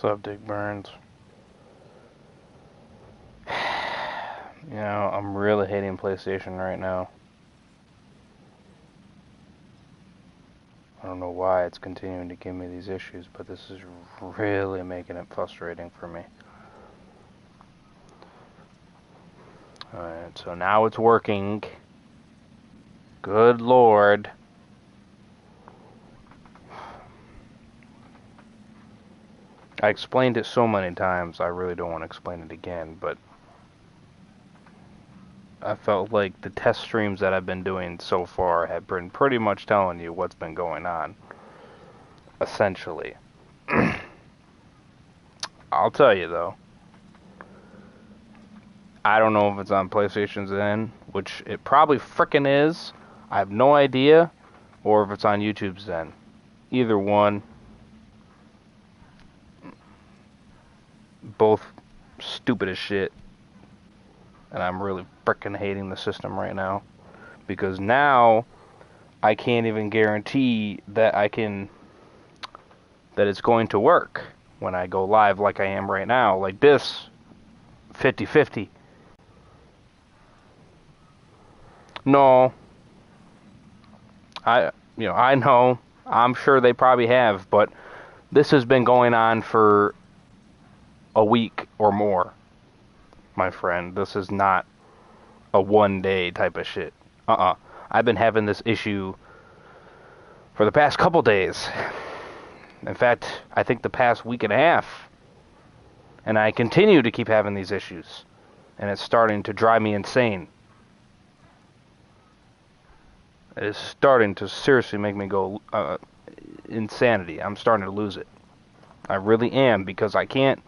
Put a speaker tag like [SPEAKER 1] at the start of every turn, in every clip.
[SPEAKER 1] What's up, Dick Burns? You know, I'm really hating PlayStation right now. I don't know why it's continuing to give me these issues, but this is really making it frustrating for me. Alright, so now it's working. Good Lord. I explained it so many times, I really don't want to explain it again, but I felt like the test streams that I've been doing so far have been pretty much telling you what's been going on. Essentially. I'll tell you though. I don't know if it's on PlayStation's end, which it probably frickin' is. I have no idea. Or if it's on YouTube's end. Either one. Both stupid as shit. And I'm really frickin' hating the system right now. Because now I can't even guarantee that that it's going to work when I go live like I am right now. Like this, 50-50. No. I know. I'm sure they probably have, but this has been going on for a week or more, my friend. This is not a one-day type of shit. I've been having this issue for the past couple days. In fact, I think the past week and a half. And I continue to keep having these issues. And it's starting to drive me insane. It is starting to seriously make me go insanity. I'm starting to lose it. I really am, because I can't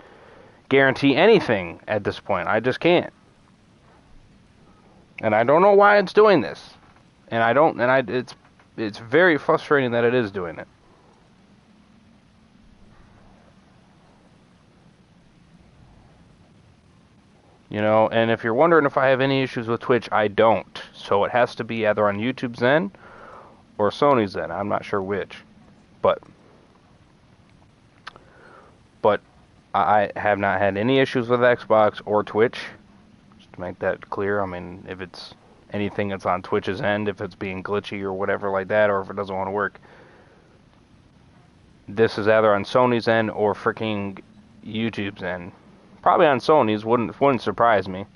[SPEAKER 1] guarantee anything at this point. I just can't. And I don't know why it's doing this. It's very frustrating that it is doing it. You know, and if you're wondering if I have any issues with Twitch, I don't. So it has to be either on YouTube's end or Sony's end. I'm not sure which. But I have not had any issues with Xbox or Twitch. Just to make that clear. I mean, if it's anything that's on Twitch's end, if it's being glitchy or whatever like that, or if it doesn't want to work, this is either on Sony's end or freaking YouTube's end. Probably on Sony's. Wouldn't surprise me.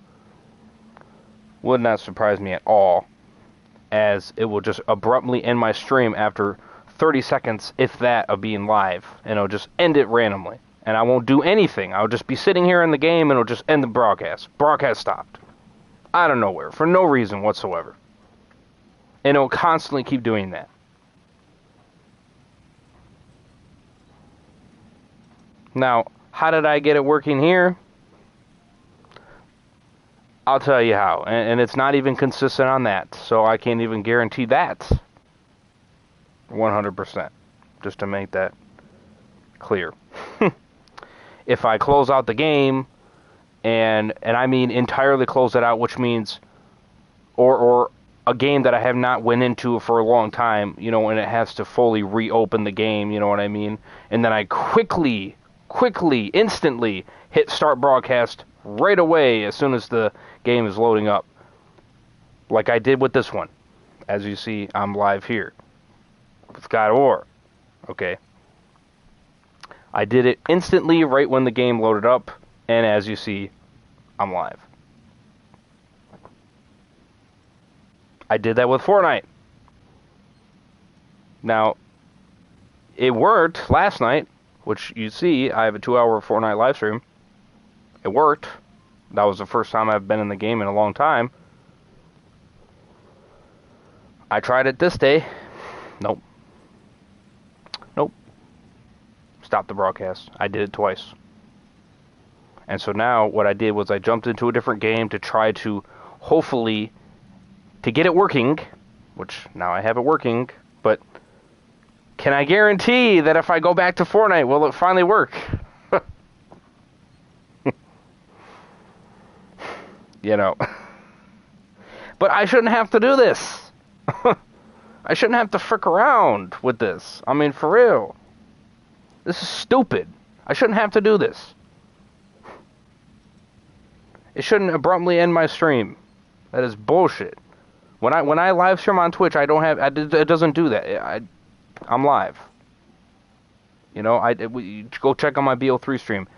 [SPEAKER 1] Would not surprise me at all, as it will just abruptly end my stream after 30 seconds, if that, of being live, and it'll just end it randomly, and I won't do anything. I'll just be sitting here in the game, and it'll just end the broadcast. Broadcast stopped. Out of nowhere, for no reason whatsoever. And it'll constantly keep doing that. Now, how did I get it working here? I'll tell you how. And it's not even consistent on that. So I can't even guarantee that 100%. Just to make that clear. If I close out the game, and I mean entirely close it out, which means or a game that I have not went into for a long time, you know, and it has to fully reopen the game, you know what I mean? And then I quickly, instantly hit start broadcast right away as soon as the game is loading up. Like I did with this one. As you see, I'm live here with God of War. Okay. I did it instantly right when the game loaded up, and as you see, I'm live. I did that with Fortnite. Now, it worked last night, which you see, I have a 2-hour Fortnite live stream. It worked. That was the first time I've been in the game in a long time. I tried it this day. Nope. Stopped the broadcast. I did it twice. And so now what I did was I jumped into a different game to try to, hopefully, to get it working, which now I have it working, but can I guarantee that if I go back to Fortnite, will it finally work? You know. But I shouldn't have to do this. I shouldn't have to frick around with this. I mean, for real. This is stupid. I shouldn't have to do this. It shouldn't abruptly end my stream. That is bullshit. When I live stream on Twitch, I don't have it doesn't do that. I'm live. You know, go check on my BO3 stream.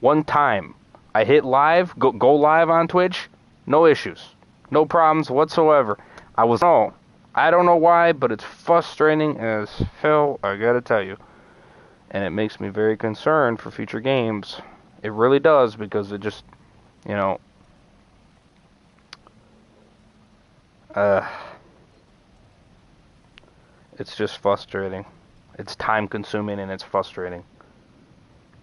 [SPEAKER 1] One time I hit live, go live on Twitch, no issues, no problems whatsoever. I don't know why, but it's frustrating as hell, I gotta tell you. And it makes me very concerned for future games. It really does, because it just, you know, it's just frustrating. It's time consuming and it's frustrating.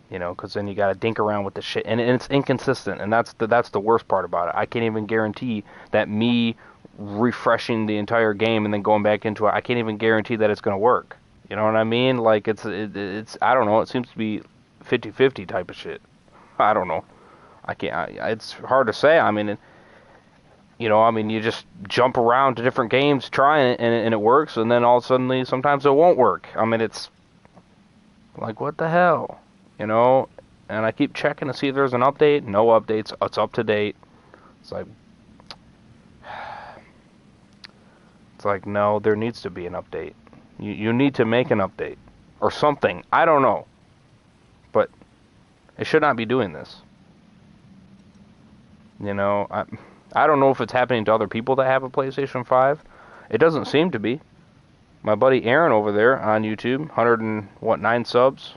[SPEAKER 1] You know, because then you gotta dink around with the shit, and it's inconsistent, and that's the worst part about it. I can't even guarantee that me refreshing the entire game and then going back into it, I can't even guarantee that it's gonna work. You know what I mean? Like, it's I don't know, it seems to be 50-50 type of shit. I don't know. It's hard to say. I mean, you know, I mean, you just jump around to different games trying it, and it works, and then all of a sudden, sometimes it won't work. I mean, it's like, what the hell? You know? And I keep checking to see if there's an update. No updates. It's up to date. It's like, no, there needs to be an update. You need to make an update. Or something. I don't know. But it should not be doing this. You know, I don't know if it's happening to other people that have a PlayStation 5. It doesn't seem to be. My buddy Aaron over there on YouTube, 9 subs.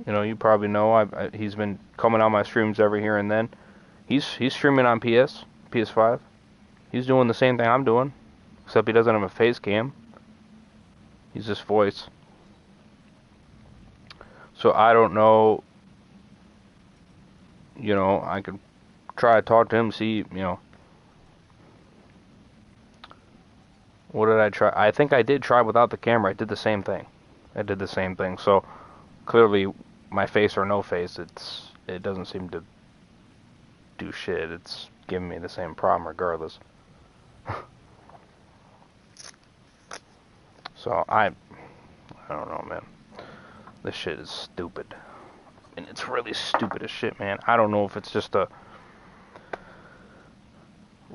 [SPEAKER 1] You know, you probably know. He's been coming on my streams every here and then. He's streaming on PS5. He's doing the same thing I'm doing, except he doesn't have a face cam. He's just voice. So I don't know. You know, I could try to talk to him, see, you know. What did I try? I think I did try without the camera. I did the same thing. So clearly, my face or no face, it doesn't seem to do shit. It's giving me the same problem regardless. So I don't know, man. This shit is stupid. And it's really stupid as shit, man. I don't know if it's just a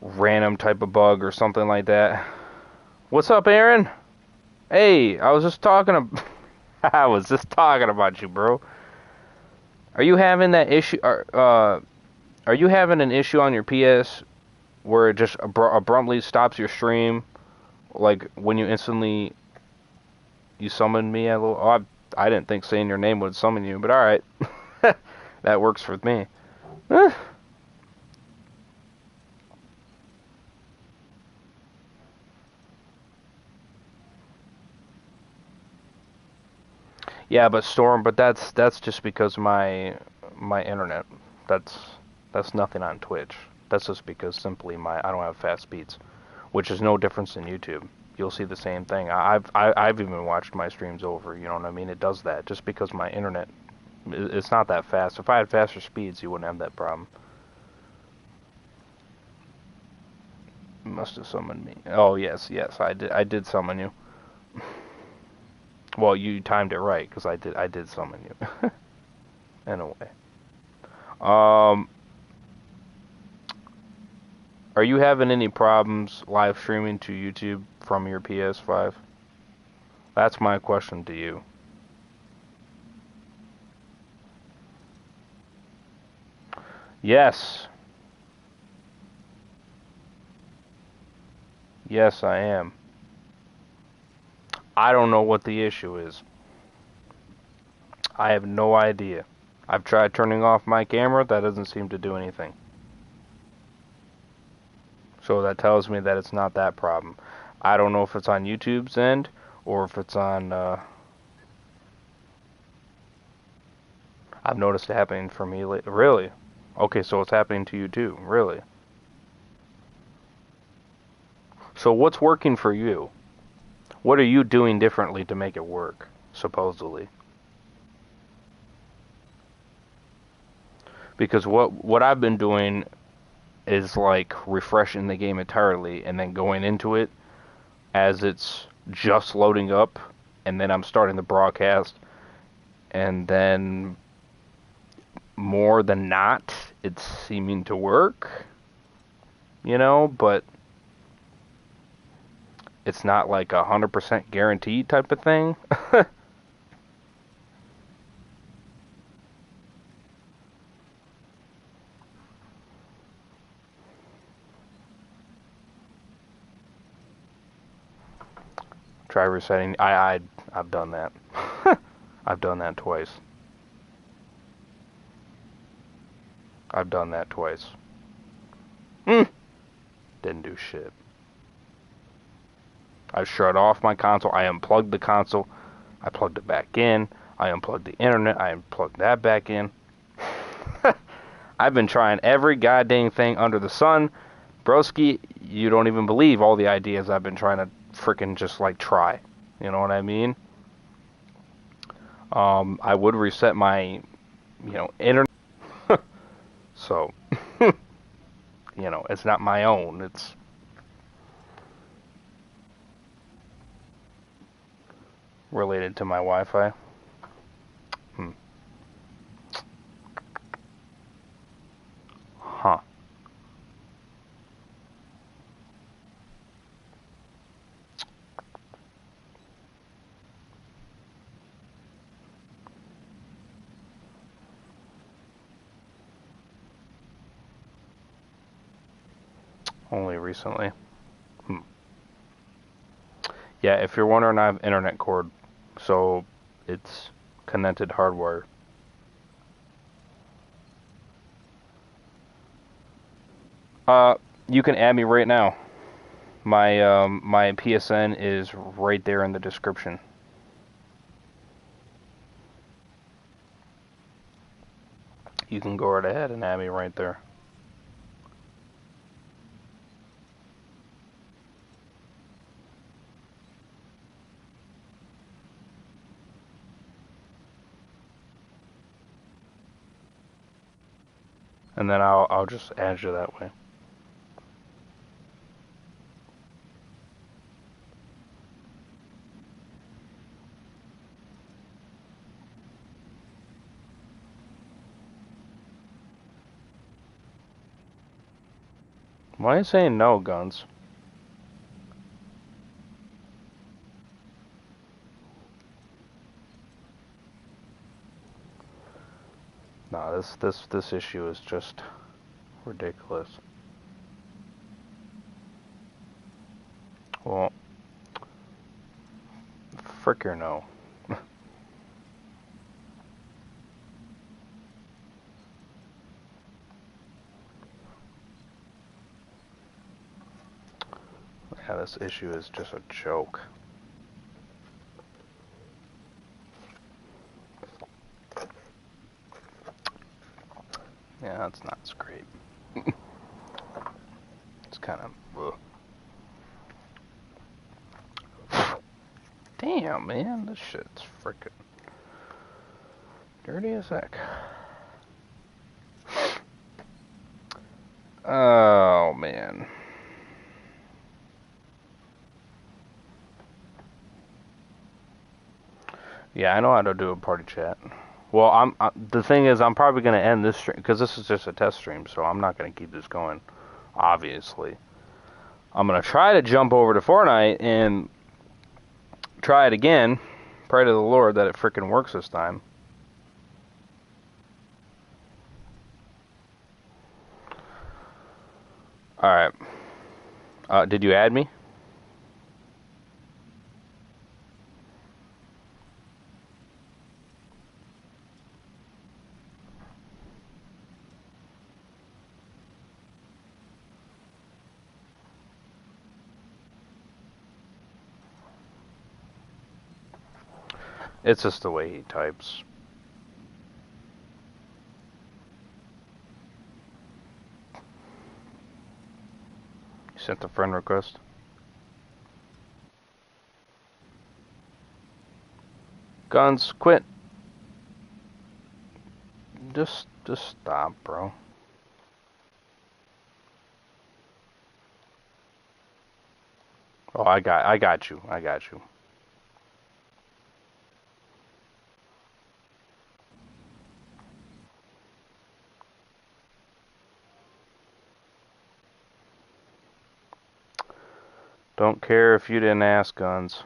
[SPEAKER 1] random type of bug or something like that. What's up, Aaron? Hey, I was just talking about you, bro. Are you having that issue? Are you having an issue on your PS where it just abruptly stops your stream, like when you instantly summoned me? I didn't think saying your name would summon you, but all right, that works for me. Yeah, but Storm, but that's just because my internet. That's nothing on Twitch. That's just because simply I don't have fast speeds, which is no difference in YouTube. You'll see the same thing. I've even watched my streams over. You know what I mean? It does that just because my internet, it's not that fast. If I had faster speeds, you wouldn't have that problem. You must have summoned me. Oh yes, I did summon you. Well, you timed it right, because I did summon you. In a way. Are you having any problems live streaming to YouTube from your PS5? That's my question to you. Yes. Yes, I am. I don't know what the issue is. I have no idea. I've tried turning off my camera. That doesn't seem to do anything. So that tells me that it's not that problem. I don't know if it's on YouTube's end or if it's on... I've noticed it happening for me lately. Really? Okay, so it's happening to you too. Really? So what's working for you? What are you doing differently to make it work, supposedly? Because what I've been doing is like refreshing the game entirely and then going into it as it's just loading up, and then I'm starting the broadcast, and then more than not, it's seeming to work, but it's not like 100% guaranteed type of thing. Try resetting. I've done that. I've done that twice. I've done that twice. Didn't do shit. I shut off my console. I unplugged the console. I plugged it back in. I unplugged the internet. I unplugged that back in. I've been trying every goddamn thing under the sun. Broski, you don't even believe all the ideas I've been trying to freaking just like try. You know what I mean? I would reset my, internet. So, it's not my own. It's related to my Wi-Fi. Huh. Only recently. Yeah, if you're wondering, I have internet cord, so it's connected hardwire. You can add me right now. My PSN is right there in the description. You can go right ahead and add me right there. And then I'll just add you that way. Why are you saying no, Guns? No, this issue is just ridiculous. Well, fricker no. Yeah, this issue is just a joke. Yeah, that's not so great. It's kind of... Damn, man, this shit's frickin' dirty as heck. Oh, man. Yeah, I know how to do a party chat. Well, the thing is, I'm probably going to end this stream, because this is just a test stream, so I'm not going to keep this going, obviously. I'm going to try to jump over to Fortnite and try it again. Pray to the Lord that it frickin' works this time. Alright. Did you add me? It's just the way he types. You sent the friend request? Guns, quit. Just stop, bro. Oh, I got you. I got you. Don't care if you didn't ask, Guns.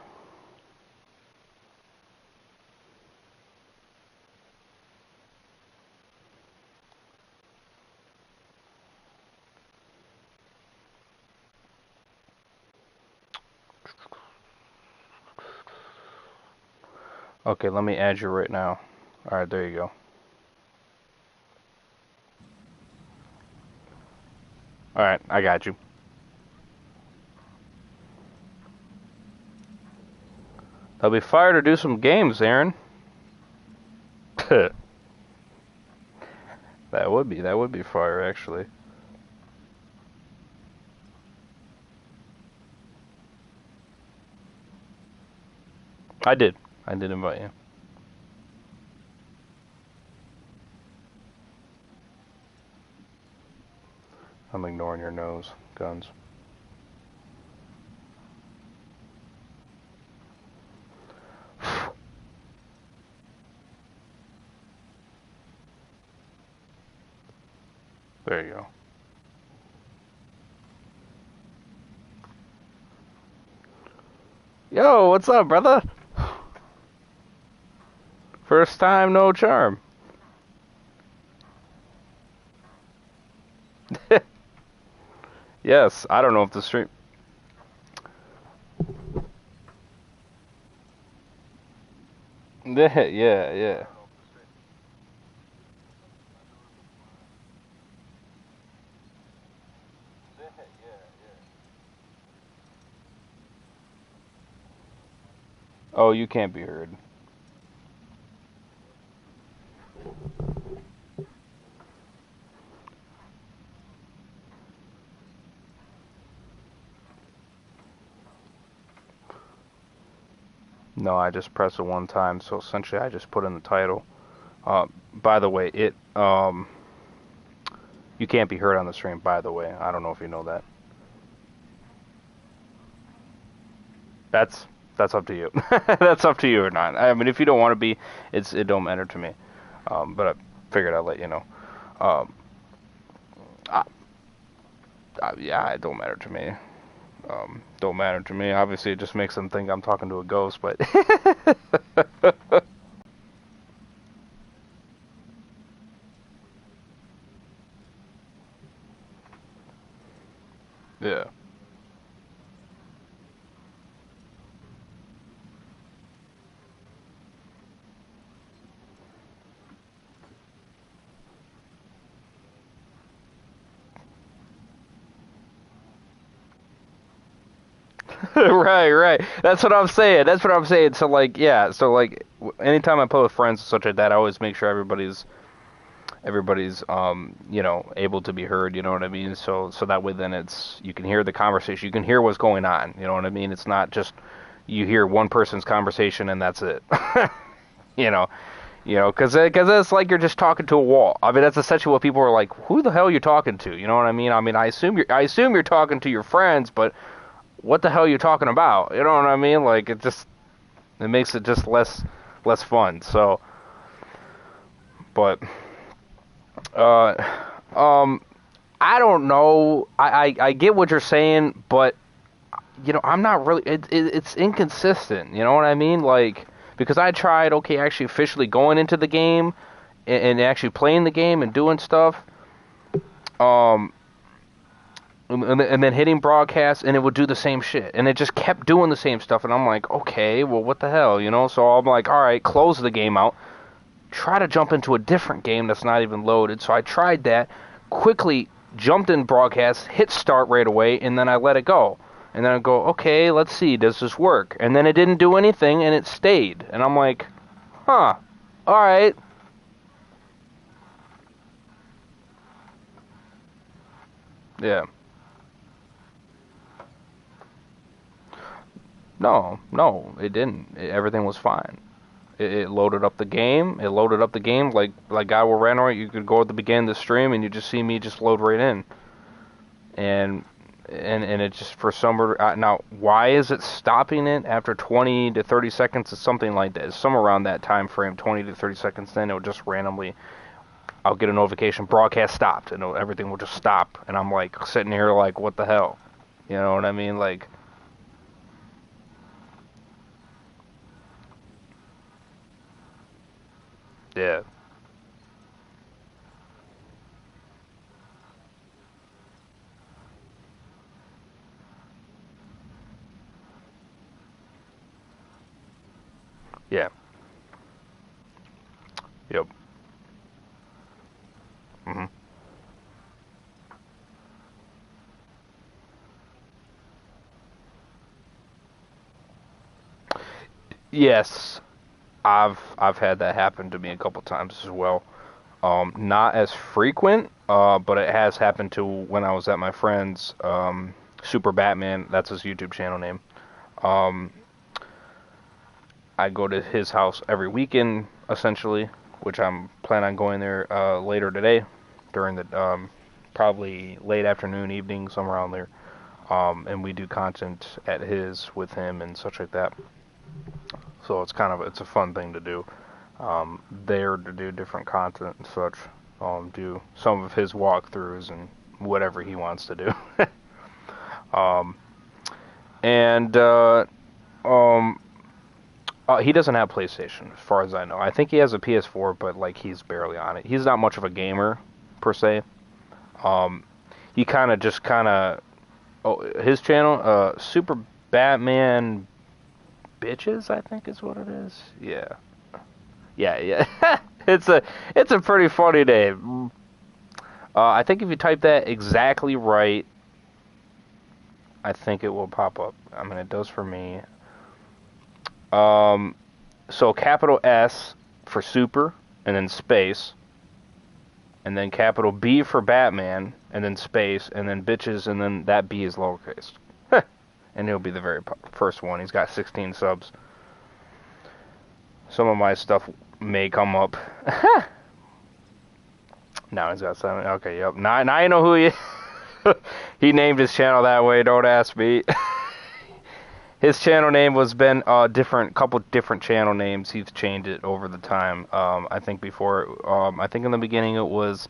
[SPEAKER 1] Okay, let me add you right now. Alright, there you go. Alright, I got you. They'll be fire to do some games, Aaron. That would be fire, actually. I did invite you. I'm ignoring your nose, Guns. There you go. Yo, what's up, brother? First time, no charm. Yes, I don't know if the stream... Yeah. Oh, you can't be heard. No, I just press it one time, so essentially I just put in the title. By the way, you can't be heard on the stream, by the way. I don't know if you know that. That's up to you. That's up to you or not. I mean, if you don't want to be, it don't matter to me. But I figured I'd let you know. Yeah, it don't matter to me. Don't matter to me. Obviously, it just makes them think I'm talking to a ghost, but... Yeah. Right. That's what I'm saying. So like, yeah. So like, anytime I play with friends such like that, I always make sure everybody's able to be heard. You know what I mean? So that way, then you can hear the conversation. You can hear what's going on. You know what I mean? It's not just you hear one person's conversation and that's it. you know, because it's like you're just talking to a wall. I mean, that's essentially what people are like. Who the hell are you talking to? You know what I mean? I assume you're talking to your friends, but what the hell are you talking about? You know what I mean? Like, it makes it just less fun. So, but, I don't know. I get what you're saying, but, I'm not really, it's inconsistent. You know what I mean? Like, because I tried, actually officially going into the game and actually playing the game and doing stuff. And then hitting broadcast, and it would do the same shit. And it just kept doing the same stuff, and I'm like, okay, well, what the hell, So I'm like, all right, close the game out. Try to jump into a different game that's not even loaded. So I tried that, quickly jumped in broadcast, hit start right away, and then I let it go. And then I go, okay, let's see, does this work? And then it didn't do anything, and it stayed. And I'm like, huh, all right. Yeah. No, it didn't. Everything was fine. It loaded up the game. It loaded up the game like God will random. You could go at the beginning of the stream and you just see me just load right in. And it just for some now why is it stopping it after 20 to 30 seconds? It's something like that. It's somewhere around that time frame, 20 to 30 seconds. Then it will just randomly. I'll get a notification, broadcast stopped, and everything will just stop. And I'm like sitting here like, what the hell? You know what I mean? Like. Yeah. Yeah. Yep. Hmm. Yes, I've had that happen to me a couple times as well. Not as frequent, but it has happened to when I was at my friend's Super Batman. That's his YouTube channel name. Um, I go to his house every weekend, essentially, which I'm planning on going there later today, during the probably late afternoon, evening, somewhere around there. And we do content at his with him and such like that. So it's a fun thing to do. There to do different content and such. Do some of his walkthroughs and whatever he wants to do. um, and um, he doesn't have PlayStation, as far as I know. I think he has a PS4, but like he's barely on it. He's not much of a gamer per se. Um, he kind of his channel, Super Batman Bitches, I think is what it is. Yeah, yeah. It's a pretty funny name. I think if you type that exactly right, I think it will pop up. I mean, it does for me. Um, so capital S for super, and then space, and then capital B for Batman, and then space, and then bitches, and then that B is lowercase. And he'll be the very first one. He's got 16 subs. Some of my stuff may come up. Now he's got 7. Okay, yep. Now you know who he is. He named his channel that way. Don't ask me. His channel name was been couple different channel names. He's changed it over the time. I think I think in the beginning it was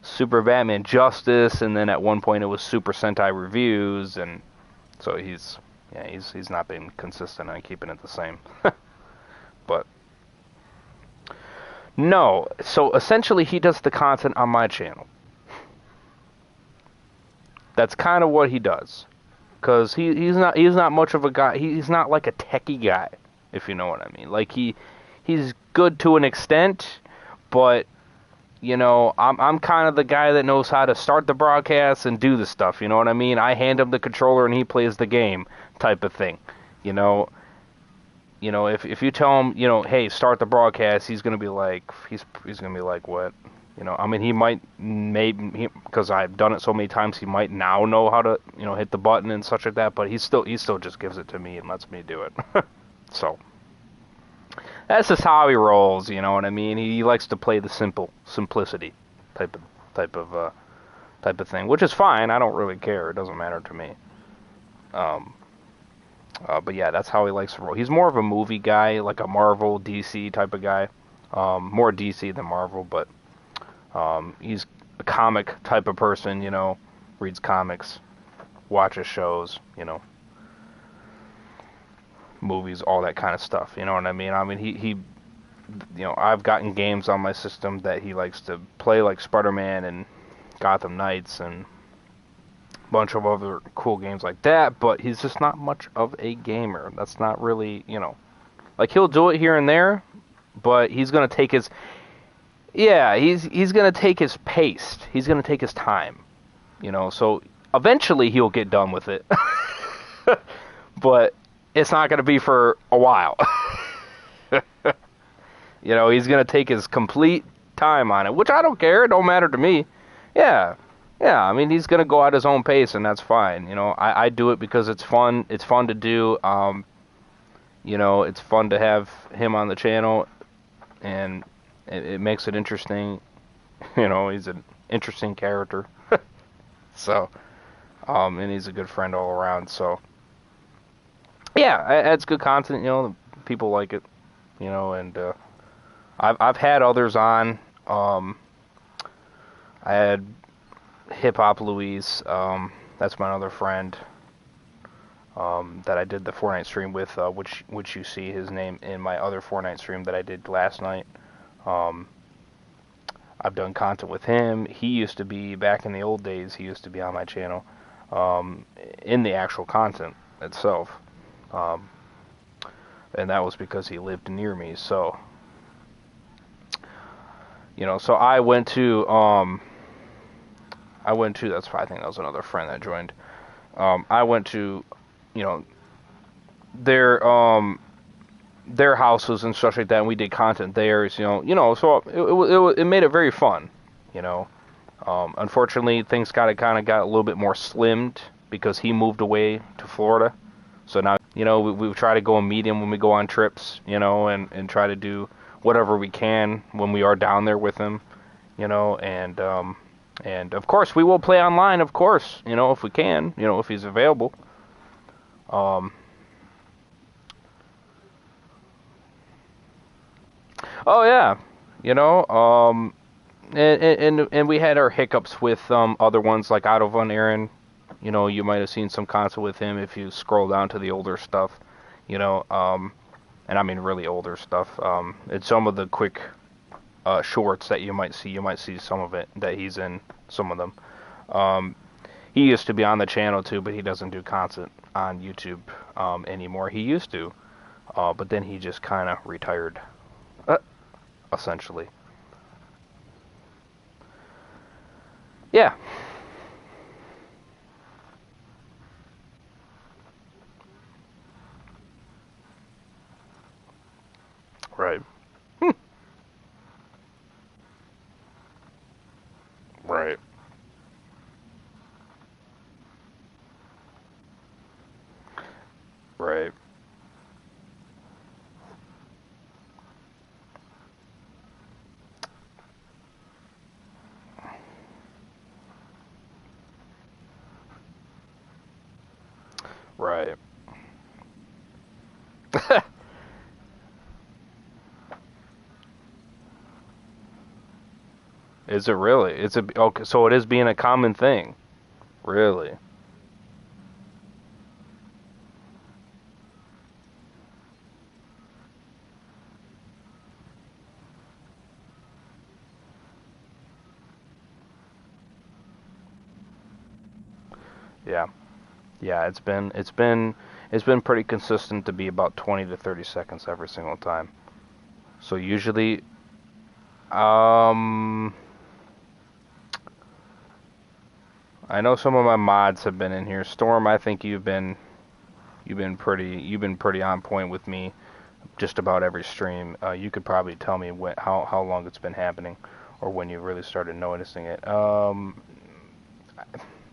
[SPEAKER 1] Super Batman Justice, and then at one point it was Super Sentai Reviews, and so he's not been consistent on keeping it the same. But no, so essentially he does the content on my channel. That's kind of what he does. Because he's not much of a guy. He's not like a techie guy, if you know what I mean. Like he's good to an extent, but you know, I'm kind of the guy that knows how to start the broadcast and do the stuff. You know what I mean? I hand him the controller and he plays the game, type of thing. You know, if you tell him, hey, start the broadcast, he's gonna be like, he's gonna be like, what? I mean, he might, maybe, because I've done it so many times, he might now know how to, hit the button and such like that, but he still just gives it to me and lets me do it. So, that's just how he rolls, you know what I mean? He likes to play the simplicity type of thing, which is fine. I don't really care. It doesn't matter to me. But yeah, that's how he likes to roll. He's more of a movie guy, like a Marvel, DC type of guy. More DC than Marvel, but he's a comic type of person, reads comics, watches shows, movies, all that kind of stuff. You know what I mean? I mean, he I've gotten games on my system that he likes to play, like Spider-Man and Gotham Knights and a bunch of other cool games like that, but he's just not much of a gamer. That's not really, like he'll do it here and there, but he's going to take his he's going to take his pace. He's going to take his time, so eventually he'll get done with it. But it's not going to be for a while. He's going to take his complete time on it, which I don't care. It don't matter to me. Yeah, I mean, he's going to go at his own pace, and that's fine. I do it because it's fun. It's fun to do. It's fun to have him on the channel, and it makes it interesting. He's an interesting character. So, and he's a good friend all around. So, yeah, it's good content. People like it. And I've had others on. I had Hip Hop Louise. That's my other friend. That I did the Fortnite stream with, which you see his name in my other Fortnite stream that I did last night. Um, I've done content with him. He used to be, back in the old days, he used to be on my channel, in the actual content itself. Um, and that was because he lived near me. So, so that's, I think that was another friend that joined. I went to, you know, their, their houses and stuff like that, and we did content there. So it made it very fun, you know. Unfortunately, things kind of got a little bit more slimmed because he moved away to Florida. So now, we try to go and meet him when we go on trips, and try to do whatever we can when we are down there with him, and of course we will play online, of course, if we can, if he's available. Oh yeah, and we had our hiccups with other ones like Otto von Aaron. You might have seen some content with him if you scroll down to the older stuff, and I mean really older stuff. It's some of the quick shorts that you might see. You might see some of it that he's in, some of them. He used to be on the channel too, but he doesn't do content on YouTube anymore. He used to, but then he just kind of retired, essentially. Yeah. Right. Right. Right. Right. Is it really? Okay, so it is being a common thing. Really? Yeah. Yeah, it's been pretty consistent to be about 20 to 30 seconds every single time. So usually um I know some of my mods have been in here. Storm, I think you've been pretty on point with me just about every stream. You could probably tell me how long it's been happening, or when you really started noticing it.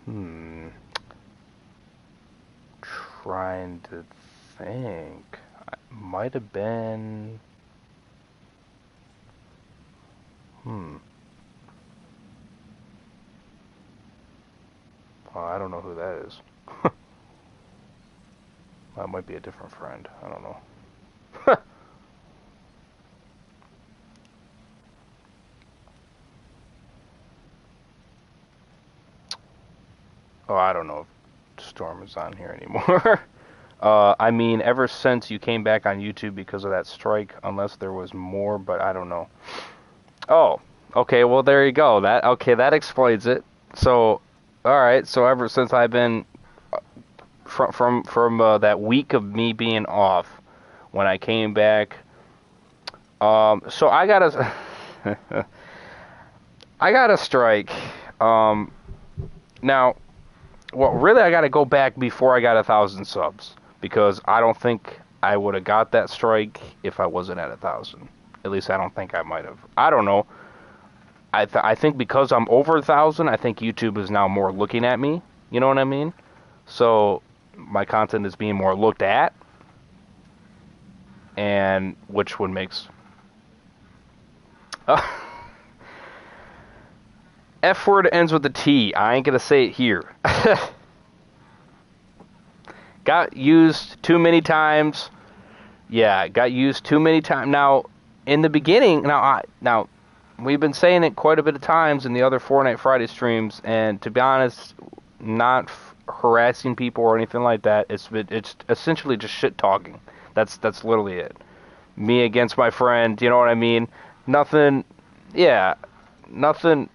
[SPEAKER 1] Hmm, trying to think. Might have been. Hmm. Oh, I don't know who that is. That might be a different friend. I don't know. Oh, I don't know if Storm is on here anymore. I mean, ever since you came back on YouTube because of that strike, unless there was more, but I don't know. Oh, okay. Well, there you go. That explains it. So, all right. So ever since I've been from that week of me being off, when I came back, so I got a I got a strike. Now, well, really, I got to go back before I got 1,000 subs, because I don't think I would have got that strike if I wasn't at 1,000. At least I don't think I might have. I don't know. I think because I'm over 1,000, I think YouTube is now more looking at me. You know what I mean? So my content is being more looked at, and which one makes F word ends with a T. I ain't gonna say it here. Got used too many times. Yeah, got used too many times. Now, in the beginning, now we've been saying it quite a bit of times in the other Fortnite Friday streams, and to be honest, not harassing people or anything like that. It's essentially just shit talking. That's literally it. Me against my friend. You know what I mean? Nothing, yeah, nothing,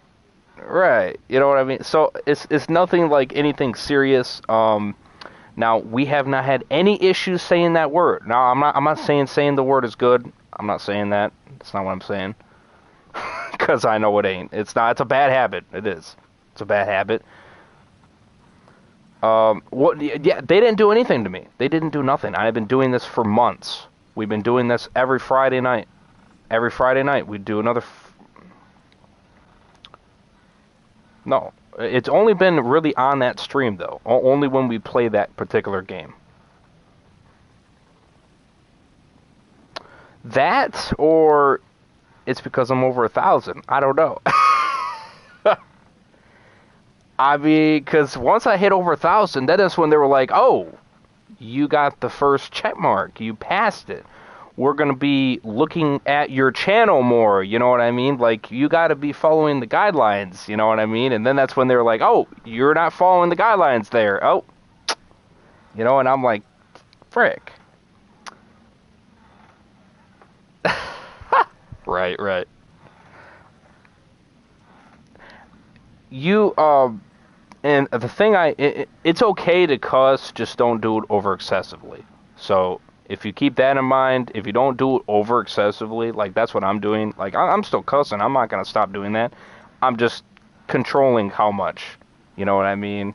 [SPEAKER 1] right, you know what I mean? So it's nothing like anything serious. Now, we have not had any issues saying that word. Now, I'm not saying the word is good. I'm not saying that. That's not what I'm saying. Because I know it ain't. It's not. It's a bad habit. It is. It's a bad habit. What? Yeah, they didn't do anything to me. They didn't do nothing. I've been doing this for months. We've been doing this every Friday night. Every Friday night we do another. No, it's only been really on that stream though. Only when we play that particular game. That, or it's because I'm over 1,000. I don't know. I mean, because once I hit over 1,000, then that's when they were like, oh, you got the first check mark. You passed it. We're going to be looking at your channel more, you know what I mean? Like, you got to be following the guidelines, you know what I mean? And then that's when they were like, oh, you're not following the guidelines there. Oh, you know, and I'm like, frick. Right. You, and the thing it's okay to cuss, just don't do it over excessively. So, if you keep that in mind, if you don't do it over excessively, like that's what I'm doing. Like, I'm still cussing. I'm not going to stop doing that. I'm just controlling how much. You know what I mean?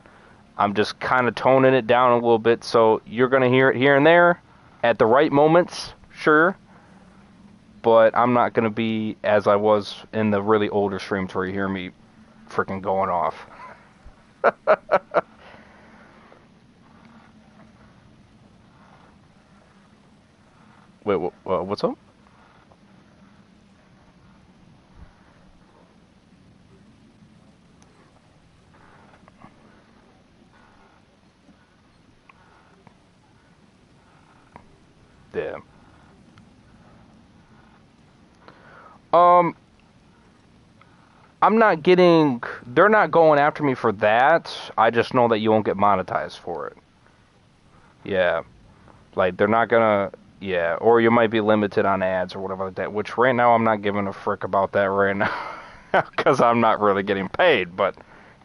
[SPEAKER 1] I'm just kind of toning it down a little bit. So, you're going to hear it here and there at the right moments, sure. But I'm not going to be as I was in the really older streams where you hear me freaking going off. Wait, what's up? Yeah. I'm not getting, they're not going after me for that. I just know that you won't get monetized for it. Yeah. Like, they're not gonna, yeah, or you might be limited on ads or whatever like that, which right now I'm not giving a frick about that right now. Because I'm not really getting paid, but,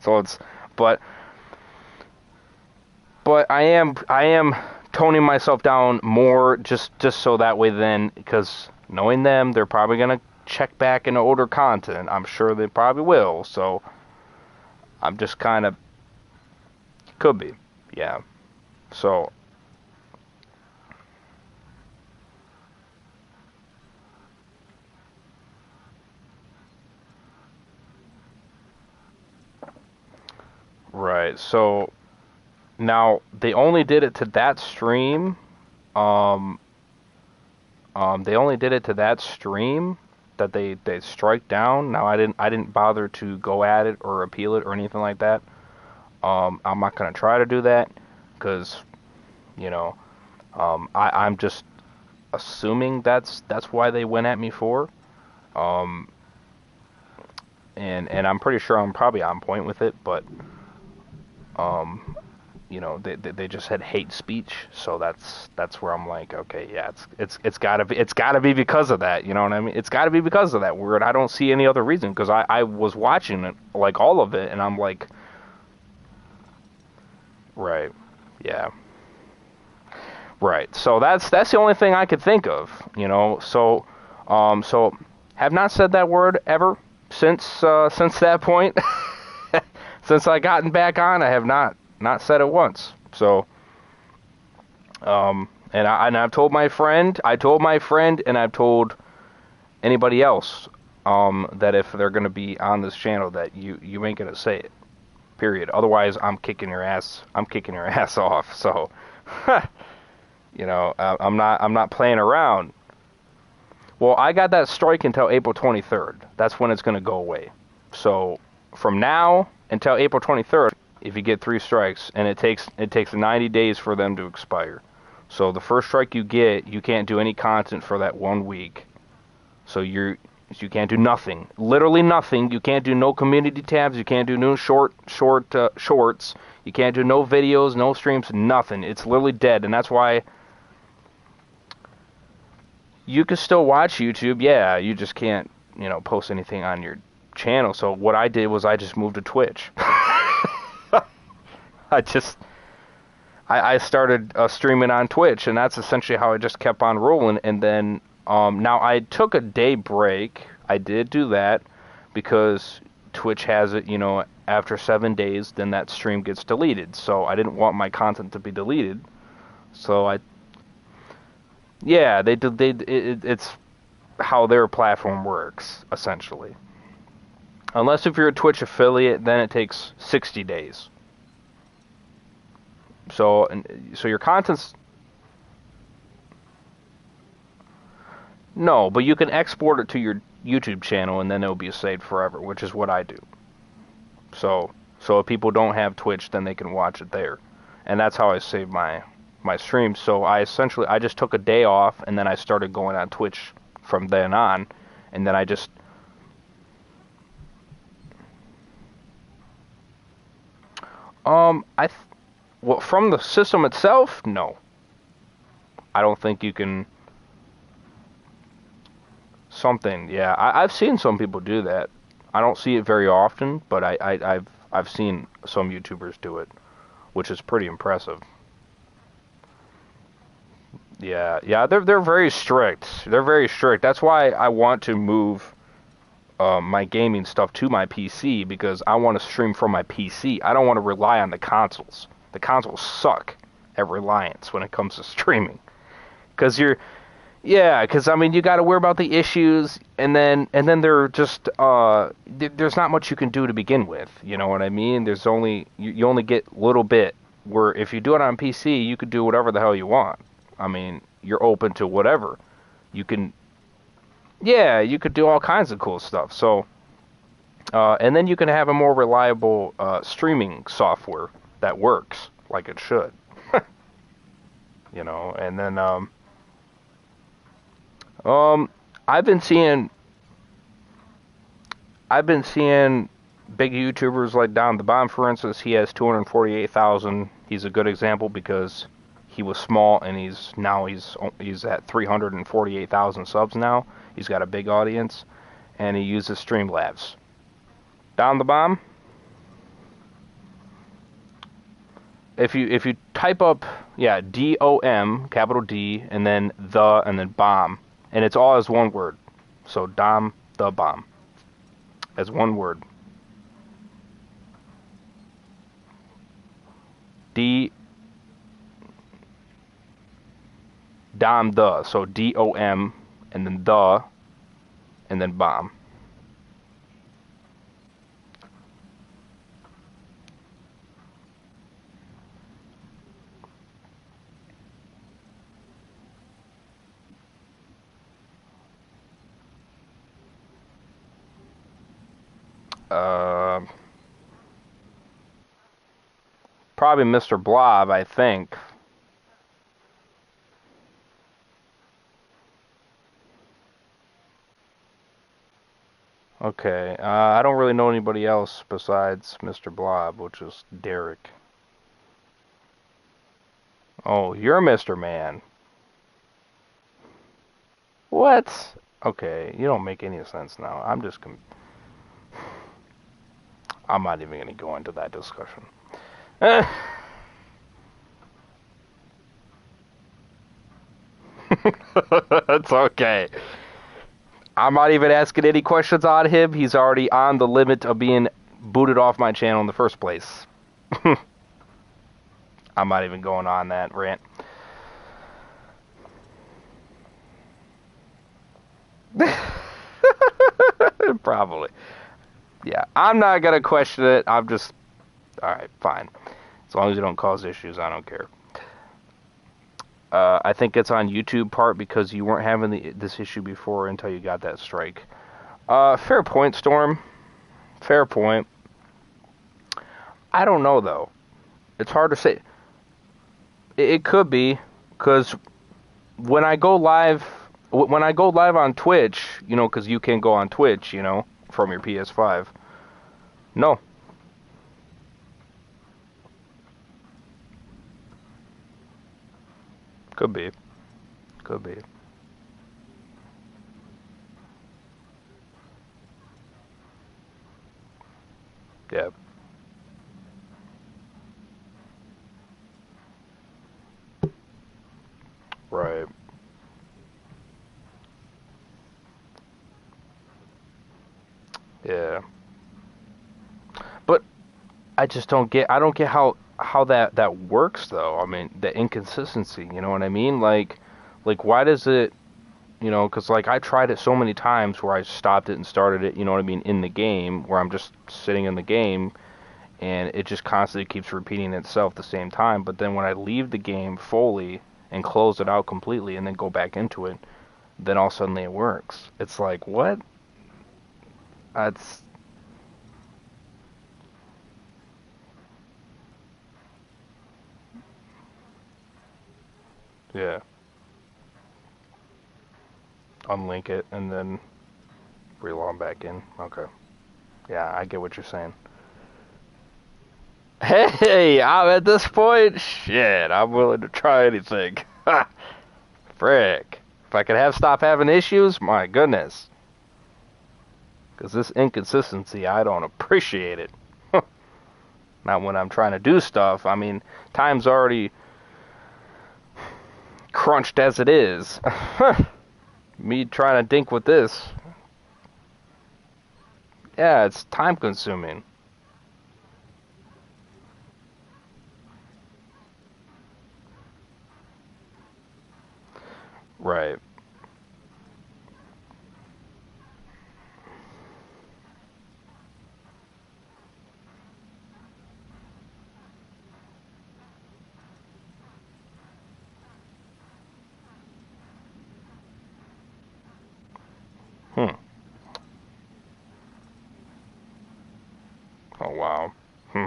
[SPEAKER 1] so it's, but I am toning myself down more just so that way then, because knowing them, they're probably gonna check back into older content. I'm sure they probably will, so I'm just kind of, could be, yeah. So, right, so now they only did it to that stream. They only did it to that stream that they strike down. Now I didn't bother to go at it or appeal it or anything like that. I'm not gonna try to do that because, you know, I'm just assuming that's why they went at me for. And I'm pretty sure I'm probably on point with it, but you know, they just had hate speech, so that's where I'm like, okay, yeah, it's gotta be because of that, you know what I mean? It's gotta be because of that word. I don't see any other reason, because I was watching it, like all of it, and I'm like, right, yeah, right. So that's the only thing I could think of, you know. So have not said that word ever since that point. Since I gotten back on, I have not said it once. So, and I've told my friend, and I've told anybody else, that if they're gonna be on this channel, that you ain't gonna say it. Period. Otherwise, I'm kicking your ass. I'm kicking your ass off. So, you know, I'm not playing around. Well, I got that strike until April 23rd. That's when it's gonna go away. So, from now until April 23rd, if you get 3 strikes, and it takes 90 days for them to expire. So the first strike you get, you can't do any content for that 1 week. So you can't do nothing, literally nothing. You can't do no community tabs. You can't do no shorts. You can't do no videos, no streams, nothing. It's literally dead, and that's why you can still watch YouTube. Yeah, you just can't post anything on your channel. So what I did was I just moved to Twitch. I started streaming on Twitch, and that's essentially how I just kept on rolling. And then now I took a day break. I did do that because Twitch has it, after 7 days, then that stream gets deleted. So I didn't want my content to be deleted. So it's how their platform works, essentially. Unless if you're a Twitch affiliate, then it takes 60 days. So your content's... No, but you can export it to your YouTube channel, and then it'll be saved forever, which is what I do. So if people don't have Twitch, then they can watch it there. And that's how I save my streams. So I just took a day off, and then I started going on Twitch from then on, and then I just... Well, from the system itself, no. I don't think you can... Something, yeah. I've seen some people do that. I don't see it very often, but I've seen some YouTubers do it, which is pretty impressive. Yeah, they're very strict. They're very strict. That's why I want to move my gaming stuff to my PC, because I want to stream from my PC. I don't want to rely on the consoles. The consoles suck at reliance when it comes to streaming. Because you got to worry about the issues, and then they're just there's not much you can do to begin with. You know what I mean? There's only you only get a little bit. Where if you do it on PC, you could do whatever the hell you want. I mean, you're open to whatever. You could do all kinds of cool stuff. So, and then you can have a more reliable streaming software that works like it should. And then I've been seeing big YouTubers like Down the Bomb, for instance. He has 248,000. He's a good example because he was small, and he's at 348,000 subs now. He's got a big audience, and he uses Streamlabs. Down the Bomb. If you type up DOM, capital D, and then bomb, and it's all as one word. So Dom the Bomb as one word. Dom the, so DOM, and then and then bomb. Probably Mr. Blob, I think. Okay, I don't really know anybody else besides Mr. Blob, which is Derek. Oh, you're Mr. Man. What? Okay, you don't make any sense now. I'm not even going to go into that discussion. It's okay. I'm not even asking any questions on him. He's already on the limit of being booted off my channel in the first place. I'm not even going on that rant. Probably. Yeah, I'm not going to question it. I'm just... Alright, fine. As long as you don't cause issues, I don't care. I think it's on YouTube part because you weren't having this issue before until you got that strike. Fair point, Storm. Fair point. I don't know, though. It's hard to say. It could be, because when I go live on Twitch, because you can go on Twitch, from your PS5. No. Could be. Could be. Yeah. Right. Yeah. But I just don't get. I don't get how that works though. I mean, the inconsistency. You know what I mean? Like why does it? You know, because like I tried it so many times where I stopped it and started it. You know what I mean? In the game, where I'm just sitting in the game, and it just constantly keeps repeating itself at the same time. But then when I leave the game fully and close it out completely, and then go back into it, then all of a sudden it works. It's like what? That's yeah. Unlink it and then relog back in. Okay. Yeah, I get what you're saying. Hey, I'm at this point. Shit, I'm willing to try anything. Ha! Frick. If I could stop having issues, my goodness. Because this inconsistency, I don't appreciate it. Not when I'm trying to do stuff. I mean, time's already crunched as it is. Me trying to dink with this. Yeah, it's time consuming. Right. Hmm. Oh, wow. Hmm.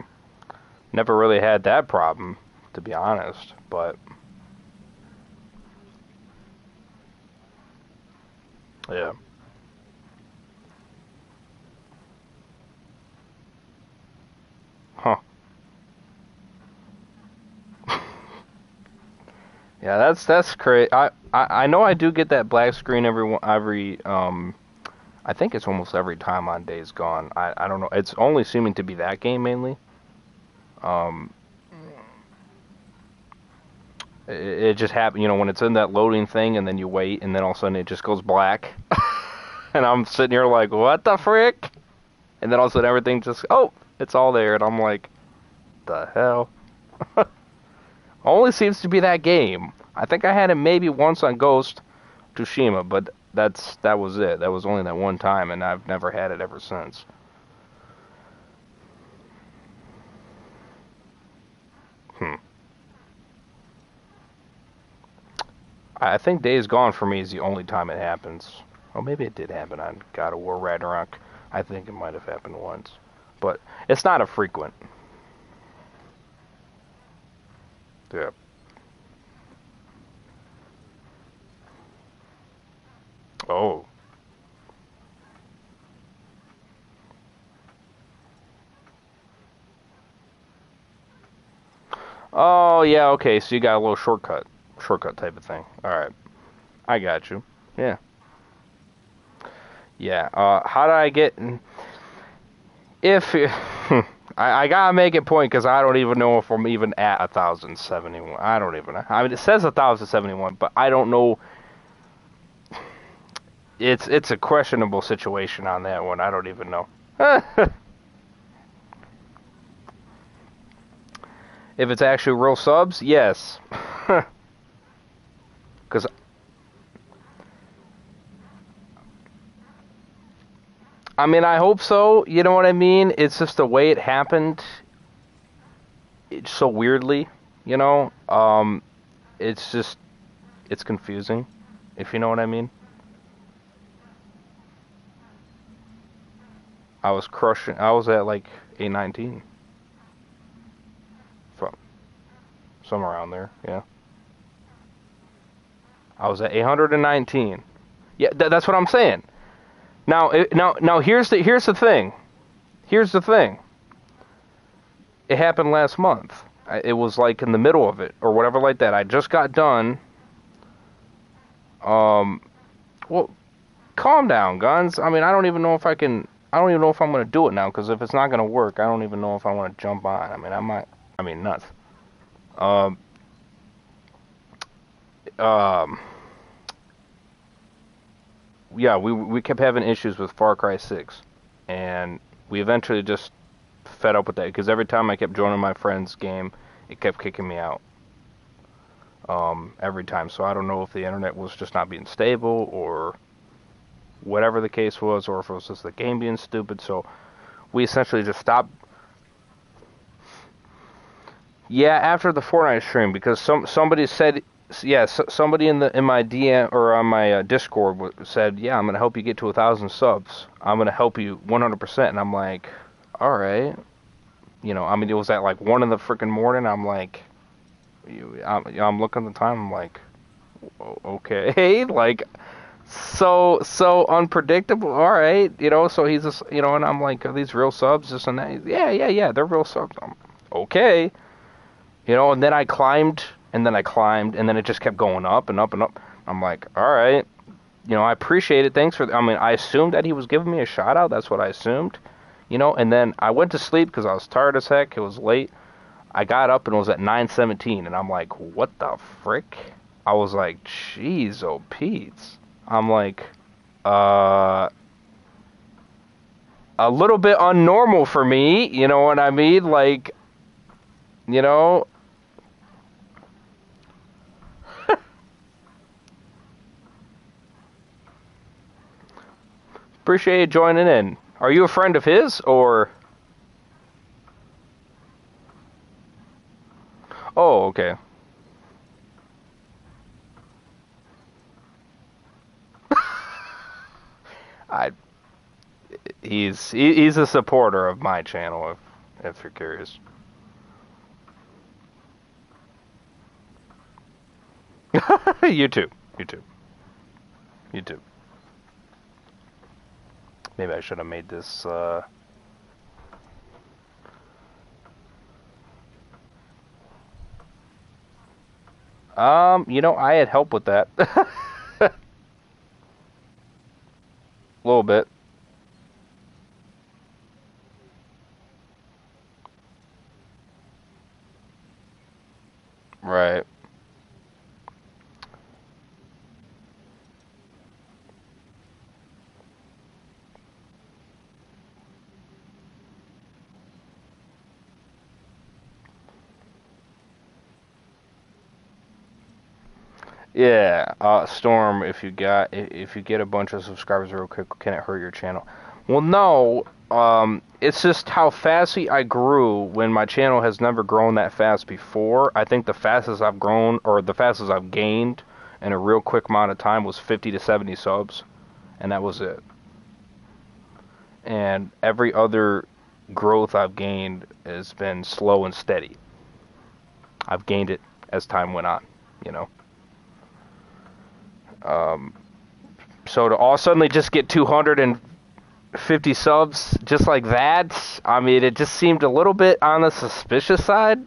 [SPEAKER 1] Never really had that problem, to be honest, but yeah. Huh. Yeah, that's crazy. I know I do get that black screen every I think it's almost every time on Days Gone. I don't know. It's only seeming to be that game mainly. Um, it just happens, you know, when it's in that loading thing, and then you wait, and then all of a sudden it just goes black, and I'm sitting here like, what the frick? And then all of a sudden everything just, oh, it's all there, and I'm like, the hell? Only seems to be that game. I think I had it maybe once on Ghost Tsushima, but that was it. That was only that one time, and I've never had it ever since. Hmm. I think Days Gone for me is the only time it happens. Oh, maybe it did happen on God of War Ragnarok. I think it might have happened once, but it's not a frequent. Yeah. Oh. Oh yeah. Okay. So you got a little shortcut type of thing. All right. I got you. Yeah. Yeah. How do I get? If I gotta make it point because I don't even know if I'm even at 1,071. I don't even know. I mean, it says 1,071, but I don't know. It's a questionable situation on that one. I don't even know. If it's actually real subs, yes. Because I mean, I hope so. You know what I mean? It's just the way it happened. It's so weirdly, you know. It's just it's confusing, if you know what I mean. I was crushing. I was at like 819, from somewhere around there. Yeah, I was at 819. Yeah, that's what I'm saying. Now, here's the thing. Here's the thing. It happened last month. It was like in the middle of it or whatever like that. I just got done. Um, well, calm down, Guns. I mean, I don't even know if I can. I don't even know if I'm gonna do it now, because if it's not gonna work, I don't even know if I want to jump on. I mean, I might. I mean, nuts. Um. Um. Yeah, we kept having issues with Far Cry 6, and we eventually just fed up with that, because every time I kept joining my friend's game, it kept kicking me out. Every time. So I don't know if the internet was just not being stable, or whatever the case was, or if it was just the game being stupid. So we essentially just stopped. Yeah, after the Fortnite stream, because somebody said, yeah, somebody in my DM or on my Discord said, yeah, I'm gonna help you get to 1,000 subs. I'm gonna help you 100%, and I'm like, all right, I mean, it was at like 1 in the freaking morning. I'm like, I'm looking at the time. I'm like, okay, like, so unpredictable. All right, so he's just, and I'm like, are these real subs? This and that. Yeah, they're real subs. Okay. And then I climbed, and then I climbed, and then it just kept going up and up and up. I'm like, all right, I appreciate it. Thanks for. I mean, I assumed that he was giving me a shout out. That's what I assumed, And then I went to sleep because I was tired as heck. It was late. I got up and it was at 9:17, and I'm like, what the frick? I was like, jeez, oh Pete's. I'm like, a little bit unnormal for me. You know what I mean? Like, you know. Appreciate you joining in. Are you a friend of his, or? Oh, okay. I he's a supporter of my channel, if you're curious. YouTube, YouTube, YouTube. Maybe I should have made this. I had help with that. A little bit. Right. Yeah, Storm. If you get a bunch of subscribers real quick, can it hurt your channel? Well, no. It's just how fast I grew when my channel has never grown that fast before. I think the fastest I've grown, or the fastest I've gained in a real quick amount of time, was 50 to 70 subs, and that was it. And every other growth I've gained has been slow and steady. I've gained it as time went on, you know. So to all suddenly just get 250 subs just like that, I mean, it just seemed a little bit on the suspicious side.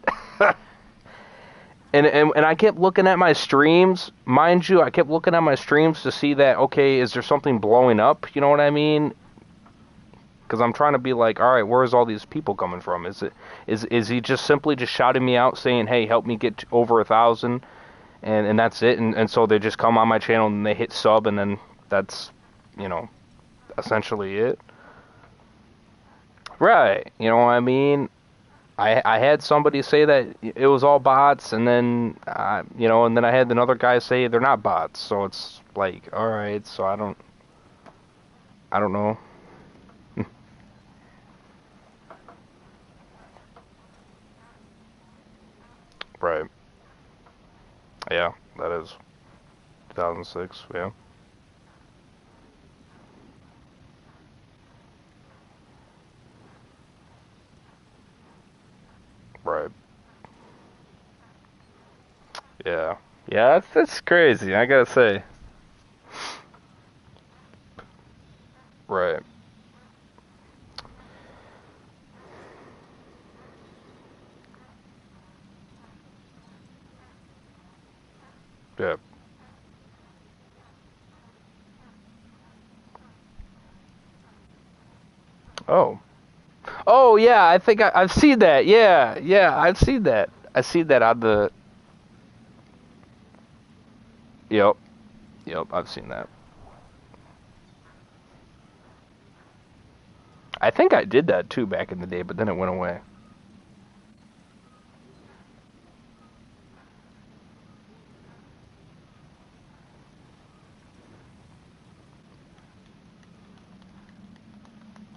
[SPEAKER 1] And I kept looking at my streams, mind you, I kept looking at my streams to see that, okay, is there something blowing up, you know what I mean? Because I'm trying to be like, all right, where's all these people coming from? Is he just simply just shouting me out saying, hey, help me get to over 1,000, and that's it? And so they just come on my channel and they hit sub, and then that's, essentially it. Right. You know what I mean? I had somebody say that it was all bots, and then, and then I had another guy say they're not bots. So it's like, all right, so I don't know. Right. Yeah, that is 2006, yeah. Right. Yeah. Yeah, that's crazy, I gotta say. Right. Yeah. Oh. Oh, yeah, I think I've seen that. Yeah, yeah, I've seen that. I see that on the... Yep, yep, I've seen that. I think I did that too back in the day, but then it went away.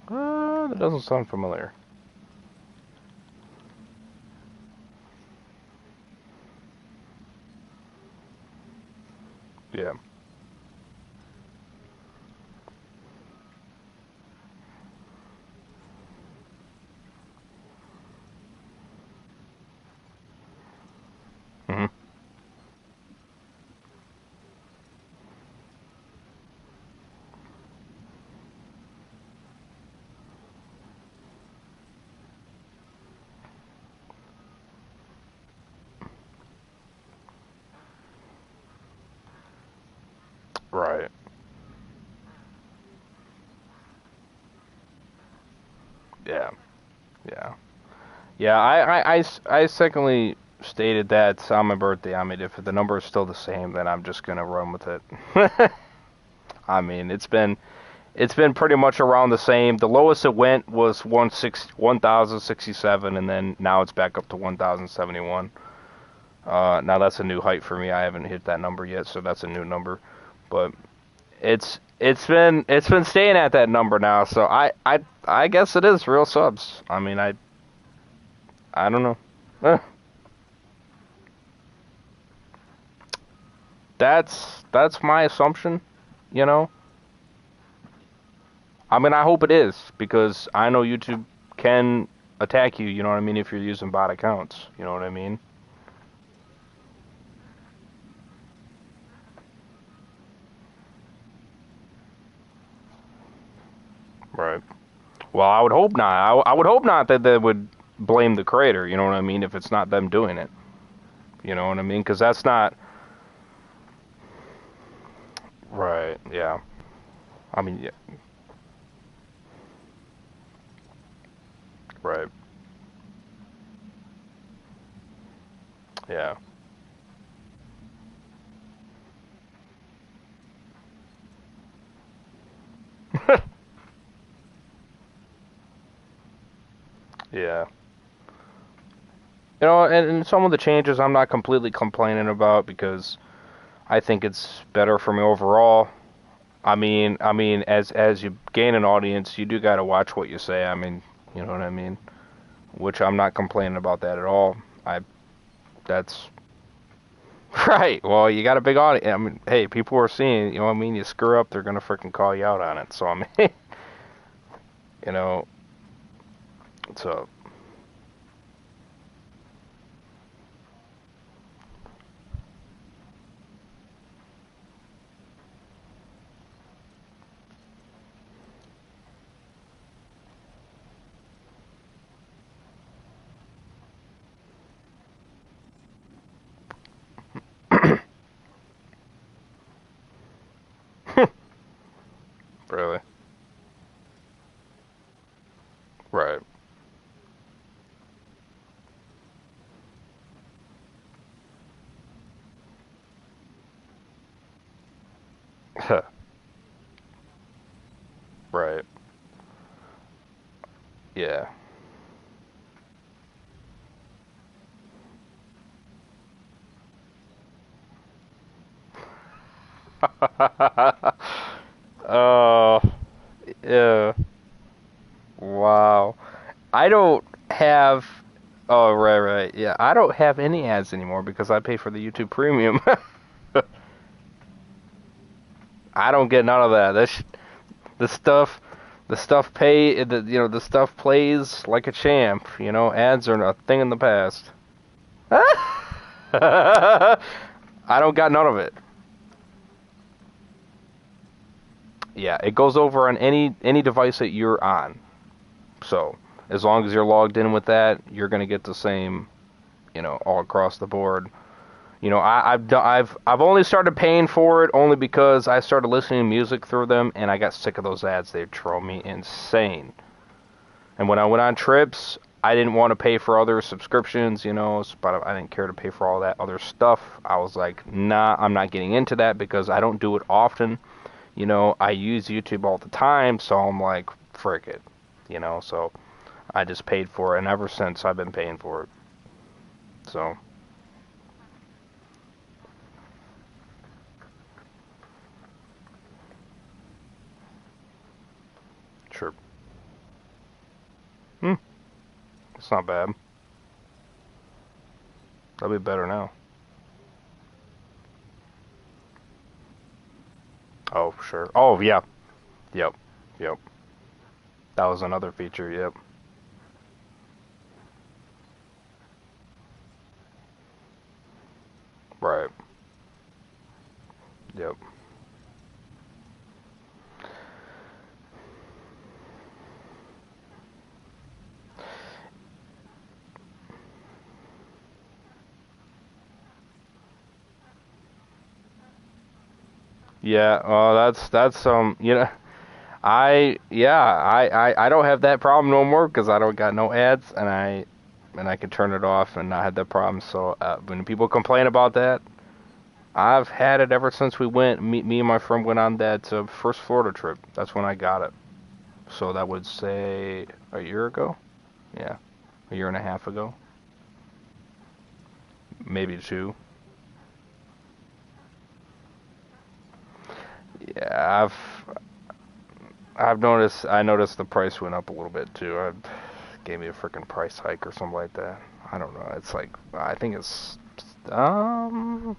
[SPEAKER 1] That doesn't sound familiar. Yeah. Hmm. Right. Yeah. Yeah. Yeah, I secondly stated that on my birthday. I mean, if the number is still the same, then I'm just gonna run with it. I mean, it's been pretty much around the same. The lowest it went was 1,067, and then now it's back up to 1,071. Now that's a new height for me. I haven't hit that number yet, so that's a new number. But it's been staying at that number now. So I guess it is real subs. I mean, I don't know. Eh, that's my assumption. You know. I mean, I hope it is because I know YouTube can attack you. You know what I mean? If you're using bot accounts. You know what I mean? Right. Well, I would hope not. I would hope not that they would blame the creator. You know what I mean? If it's not them doing it. You know what I mean? Because that's not right. Yeah. I mean, yeah. Right. Yeah. Yeah. And some of the changes I'm not completely complaining about because I think it's better for me overall. I mean, as you gain an audience, you do got to watch what you say. I mean, you know what I mean? Which I'm not complaining about that at all. I that's right. Well, you got a big audience. I mean, hey, people are seeing. You know what I mean? You screw up, they're gonna freaking call you out on it. So I mean, you know, so really, right. Right. Yeah. Oh, yeah. Wow. I don't have. Oh, right, right. Yeah, I don't have any ads anymore because I pay for the YouTube Premium. I don't get none of that. The stuff, the stuff the stuff plays like a champ. Ads are a thing in the past. I don't got none of it. Yeah, it goes over on any device that you're on. So as long as you're logged in with that, you're gonna get the same, all across the board. I've only started paying for it only because I started listening to music through them, and I got sick of those ads. They drove me insane. And when I went on trips, I didn't want to pay for other subscriptions, but I didn't care to pay for all that other stuff. I was like, nah, I'm not getting into that because I don't do it often. I use YouTube all the time, so I'm like, frick it, so I just paid for it, and ever since I've been paying for it. So, sure. Hmm, it's not bad. That'll be better now. Oh, sure. Oh, yeah. Yep. Yep. That was another feature, yep. Right. Yep. Yeah, that's I don't have that problem no more because I don't got no ads, and I can turn it off and not have that problem. So when people complain about that, I've had it ever since we went. Me and my friend went on that first Florida trip. That's when I got it. So that would say a year ago. Yeah, a year and a half ago, maybe two. Yeah, I've noticed. I noticed the price went up a little bit too. I gave me a freaking price hike or something like that. I don't know. It's like I think it's let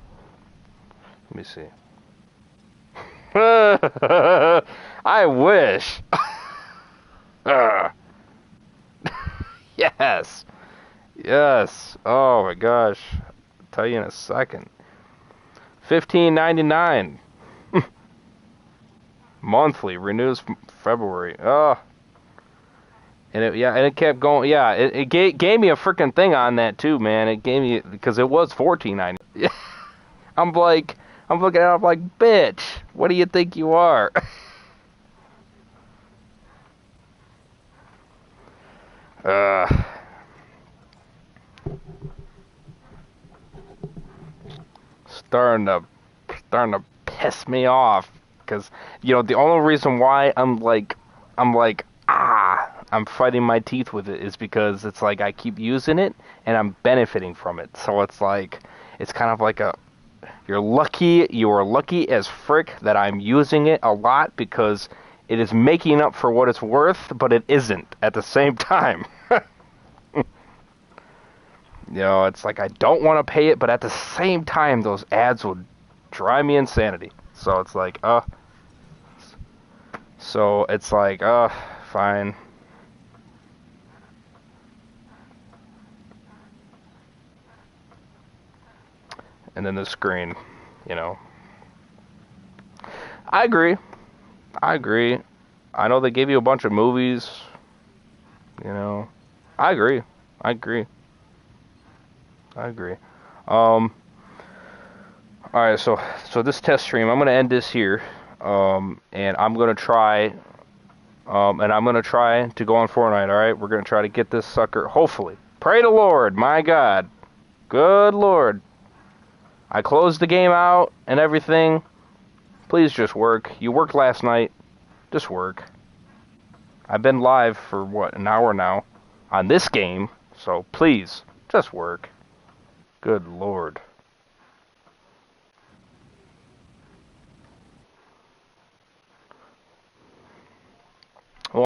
[SPEAKER 1] me see. I wish. Yes. Yes. Oh my gosh. I'll tell you in a second. 15.99 monthly renews February. Oh, and it kept going. Yeah, it gave me a freaking thing on that too, man. It gave me because it was 14.99. I'm like, I'm looking at it, I'm like, bitch, what do you think you are? uh, starting to starting to piss me off because the only reason why I'm fighting my teeth with it is because it's like I keep using it and I'm benefiting from it. So it's like it's kind of like you are lucky as frick that I'm using it a lot because it is making up for what it's worth, but it isn't at the same time. It's like I don't want to pay it, but at the same time, those ads will drive me insanity. So it's like, fine. And then the screen, you know. I agree. I agree. I know they gave you a bunch of movies, you know. I agree. I agree. I agree. All right, so this test stream, I'm gonna end this here, and I'm gonna try to go on Fortnite. All right, we're gonna try to get this sucker. Hopefully, pray to Lord, my God, good Lord. I closed the game out and everything. Please just work. You worked last night. Just work. I've been live for what, an hour now on this game, so please just work. Good Lord.